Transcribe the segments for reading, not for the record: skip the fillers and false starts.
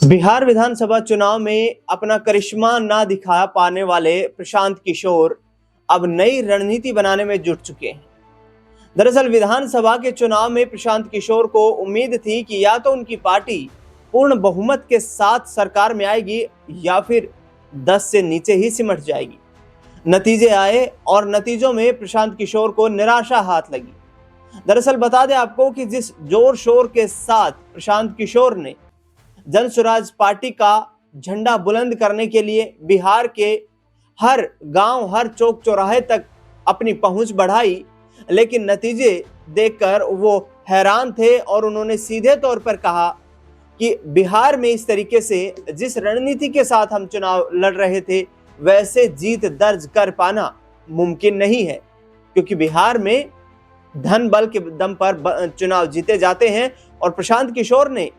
बिहार विधानसभा चुनाव में अपना करिश्मा ना दिखा पाने वाले प्रशांत किशोर अब नई रणनीति बनाने में जुट चुके हैं। दरअसल विधानसभा के चुनाव में प्रशांत किशोर को उम्मीद थी कि या तो उनकी पार्टी पूर्ण बहुमत के साथ सरकार में आएगी या फिर 10 से नीचे ही सिमट जाएगी। नतीजे आए और नतीजों में प्रशांत किशोर को निराशा हाथ लगी। दरअसल बता दें आपको कि जिस जोर शोर के साथ प्रशांत किशोर ने जन स्वराज पार्टी का झंडा बुलंद करने के लिए बिहार के हर गांव, हर चौक चौराहे तक अपनी पहुंच बढ़ाई, लेकिन नतीजे देखकर वो हैरान थे और उन्होंने सीधे तौर पर कहा कि बिहार में इस तरीके से जिस रणनीति के साथ हम चुनाव लड़ रहे थे वैसे जीत दर्ज कर पाना मुमकिन नहीं है, क्योंकि बिहार में धन बल के दम पर चुनाव जीते जाते हैं। और प्रशांत किशोर ने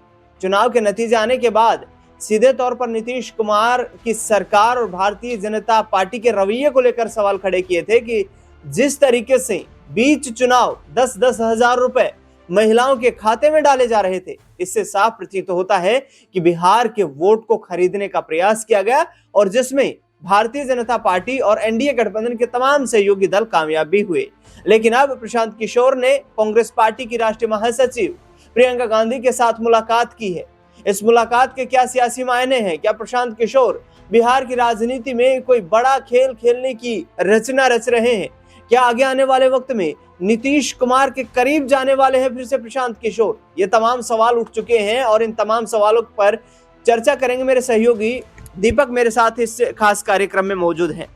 चुनाव के नतीजे आने के बाद सीधे तौर पर नीतीश कुमार की सरकार और भारतीय जनता पार्टी के रवैये को लेकर सवाल खड़े किए थे कि जिस तरीके से बीच चुनाव 10-10 हजार रुपए महिलाओं के खाते में डाले जा रहे थे, इससे साफ प्रतीत होता है कि बिहार के वोट को खरीदने का प्रयास किया गया और जिसमें भारतीय जनता पार्टी और एनडीए गठबंधन के तमाम सहयोगी दल कामयाब भी हुए। लेकिन अब प्रशांत किशोर ने कांग्रेस पार्टी की राष्ट्रीय महासचिव प्रियंका गांधी के साथ मुलाकात की है। इस मुलाकात के क्या सियासी मायने हैं? क्या प्रशांत किशोर बिहार की राजनीति में कोई बड़ा खेल खेलने की रचना रच रहे हैं? क्या आगे आने वाले वक्त में नीतीश कुमार के करीब जाने वाले हैं फिर से प्रशांत किशोर? ये तमाम सवाल उठ चुके हैं और इन तमाम सवालों पर चर्चा करेंगे मेरे सहयोगी दीपक मेरे साथ इस खास कार्यक्रम में मौजूद हैं।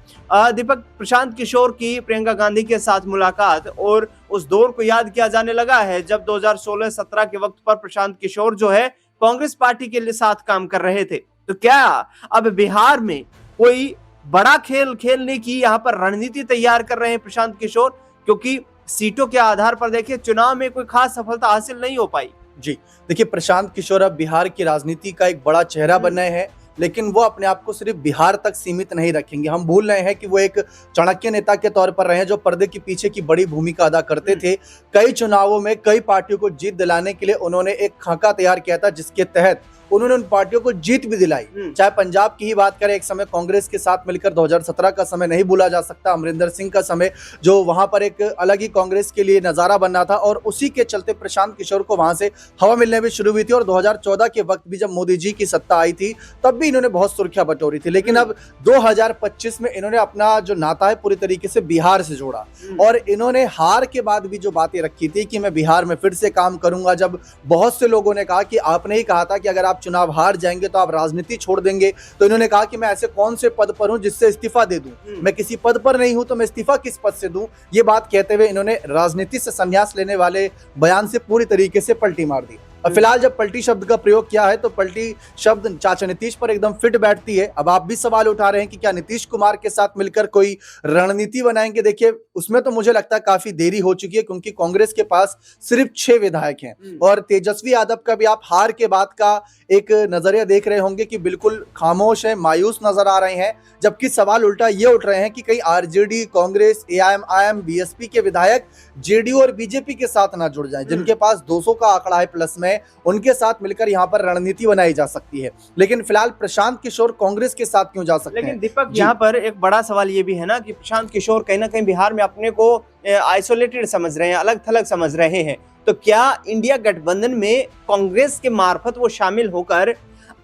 दीपक, प्रशांत किशोर की प्रियंका गांधी के साथ मुलाकात और उस दौर को याद किया जाने लगा है जब 2016-17 के वक्त पर प्रशांत किशोर जो है कांग्रेस पार्टी के लिए साथ काम कर रहे थे। तो क्या अब बिहार में कोई बड़ा खेल खेलने की यहाँ पर रणनीति तैयार कर रहे हैं प्रशांत किशोर? क्योंकि सीटों के आधार पर देखिए चुनाव में कोई खास सफलता हासिल नहीं हो पाई। जी देखिए, प्रशांत किशोर अब बिहार की राजनीति का एक बड़ा चेहरा बन रहे हैं, लेकिन वो अपने आप को सिर्फ बिहार तक सीमित नहीं रखेंगे। हम भूल रहे हैं कि वो एक चाणक्य नेता के तौर पर रहे हैं जो पर्दे के पीछे की बड़ी भूमिका अदा करते थे। कई चुनावों में कई पार्टियों को जीत दिलाने के लिए उन्होंने एक खाका तैयार किया था जिसके तहत उन्होंने उन पार्टियों को जीत भी दिलाई। चाहे पंजाब की ही बात करें, एक समय कांग्रेस के साथ मिलकर 2017 का समय नहीं भूला जा सकता, अमरिंदर सिंह का समय जो वहां पर एक अलग ही कांग्रेस के लिए नजारा बनना था और उसी के चलते प्रशांत किशोर को वहां से हवा मिलने भी शुरू हुई थी। और 2014 के वक्त भी जब मोदी जी की सत्ता आई थी तब भी इन्होंने बहुत सुर्खियां बटोरी थी, लेकिन अब 2025 में इन्होंने अपना जो नाता है पूरी तरीके से बिहार से जोड़ा और इन्होंने हार के बाद भी जो बातें रखी थी कि मैं बिहार में फिर से काम करूंगा। जब बहुत से लोगों ने कहा कि आपने ही कहा था कि अगर आप चुनाव हार जाएंगे तो आप राजनीति छोड़ देंगे, तो इन्होंने कहा कि मैं ऐसे कौन से पद पर हूं जिससे इस्तीफा दे दूं, मैं किसी पद पर नहीं हूं तो मैं इस्तीफा किस पद से दूं। ये बात कहते हुए इन्होंने राजनीति से संन्यास लेने वाले बयान से पूरी तरीके से पलटी मार दी। और फिलहाल जब पलटी शब्द का प्रयोग किया है तो पलटी शब्द चाचा नीतीश पर एकदम फिट बैठती है। अब आप भी सवाल उठा रहे हैं कि क्या नीतीश कुमार के साथ मिलकर कोई रणनीति बनाएंगे? देखिए, उसमें तो मुझे लगता है काफी देरी हो चुकी है, क्योंकि कांग्रेस के पास सिर्फ 6 विधायक हैं और तेजस्वी यादव का भी आप हार के बाद का एक नजरिया देख रहे होंगे कि बिल्कुल खामोश है, मायूस नजर आ रहे हैं। जबकि सवाल उल्टा ये उठ रहे हैं कि कई आरजेडी, कांग्रेस, एआईएम, बीएसपी के विधायक जेडीयू और बीजेपी के साथ ना जुड़ जाएं, जिनके पास 200 का आंकड़ा है प्लस में, उनके साथ मिलकर यहाँ पर रणनीति बनाई जा सकती है। लेकिन फिलहाल प्रशांत किशोर कांग्रेस के साथ क्यों जा सकते हैं? लेकिन दीपक, यहाँ पर एक बड़ा सवाल ये भी है ना कि प्रशांत किशोर कहीं ना कहीं बिहार में अपने को आइसोलेटेड समझ रहे हैं, अलग थलग समझ रहे हैं। तो क्या इंडिया गठबंधन में कांग्रेस के मार्फत वो शामिल होकर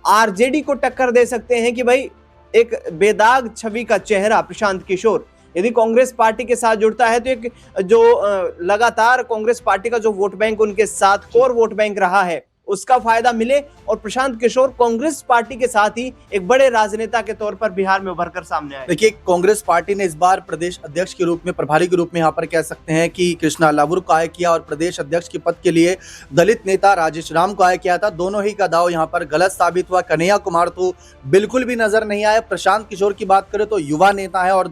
आरजेडी को टक्कर दे सकते हैं कि भाई एक बेदाग छवि का चेहरा प्रशांत किशोर यदि कांग्रेस पार्टी के साथ जुड़ता है तो एक जो लगातार कांग्रेस पार्टी का जो वोट बैंक उनके साथ कोर वोट बैंक रहा है उसका फायदा मिले और प्रशांत किशोर कांग्रेस पार्टी के साथ ही एक बड़े राजनेता के तौर पर बिहार में उभरकर सामने आए। देखिए, कांग्रेस पार्टी ने इस बार प्रदेश अध्यक्ष के रूप में, प्रभारी के रूप में यहाँ पर कह सकते हैं कि कृष्णा लावुर को आय किया और प्रदेश अध्यक्ष के पद के लिए दलित नेता राजेश राम को आय किया था। दोनों ही का दाव यहाँ पर गलत साबित हुआ। कन्हैया कुमार तो बिल्कुल भी नजर नहीं आया। प्रशांत किशोर की बात करें तो युवा नेता है और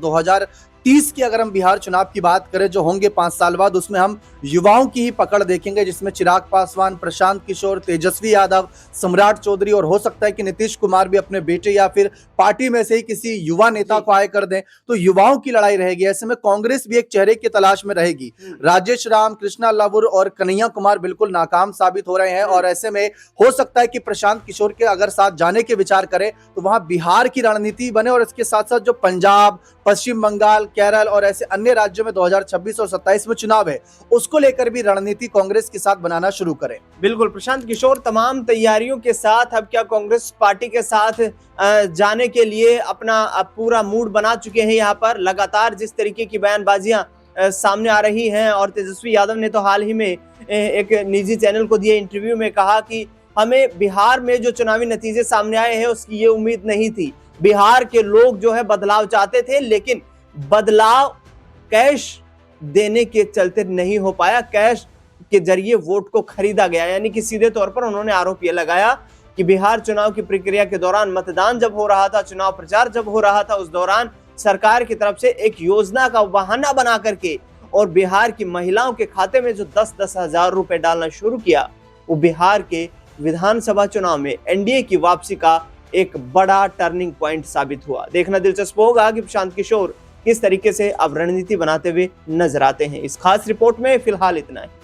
30 की अगर हम बिहार चुनाव की बात करें जो होंगे 5 साल बाद, उसमें हम युवाओं की ही पकड़ देखेंगे, जिसमें चिराग पासवान, प्रशांत किशोर, तेजस्वी यादव, सम्राट चौधरी और हो सकता है कि नीतीश कुमार भी अपने बेटे या फिर पार्टी में से ही किसी युवा नेता को आए कर दें। तो युवाओं की लड़ाई रहेगी। ऐसे में कांग्रेस भी एक चेहरे की तलाश में रहेगी। राजेश राम, कृष्णा लावुर और कन्हैया कुमार बिल्कुल नाकाम साबित हो रहे हैं और ऐसे में हो सकता है कि प्रशांत किशोर के अगर साथ जाने के विचार करें तो वहां बिहार की रणनीति बने और इसके साथ साथ जो पंजाब, पश्चिम बंगाल, केरल और ऐसे अन्य राज्यों में 2026 और 27 में चुनाव है, उसको लेकर भी रणनीति कांग्रेस के साथ बनाना शुरू करें। बिल्कुल, प्रशांत किशोर तमाम तैयारियों के साथ अब क्या कांग्रेस पार्टी के साथ जाने के लिए अपना पूरा मूड बना चुके हैं। यहाँ पर लगातार जिस तरीके की बयानबाजियां सामने आ रही हैं और तेजस्वी यादव ने तो हाल ही में एक निजी चैनल को दिए इंटरव्यू में कहा कि हमें बिहार में जो चुनावी नतीजे सामने आए हैं उसकी ये उम्मीद नहीं थी। बिहार के लोग जो है बदलाव चाहते थे, लेकिन बदलाव कैश देने के चलते नहीं हो पाया। कैश के जरिए वोट को खरीदा गया, यानी कि सीधे तौर पर उन्होंने आरोप यह लगाया कि बिहार चुनाव की प्रक्रिया के दौरान, मतदान जब हो रहा था, चुनाव प्रचार जब हो रहा था, उस दौरान सरकार की तरफ से एक योजना का बहाना बना करके और बिहार की महिलाओं के खाते में जो 10-10 हजार रुपए डालना शुरू किया, वो बिहार के विधानसभा चुनाव में एनडीए की वापसी का एक बड़ा टर्निंग पॉइंट साबित हुआ। देखना दिलचस्प होगा कि प्रशांत किशोर किस तरीके से अब रणनीति बनाते हुए नजर आते हैं। इस खास रिपोर्ट में फिलहाल इतना है।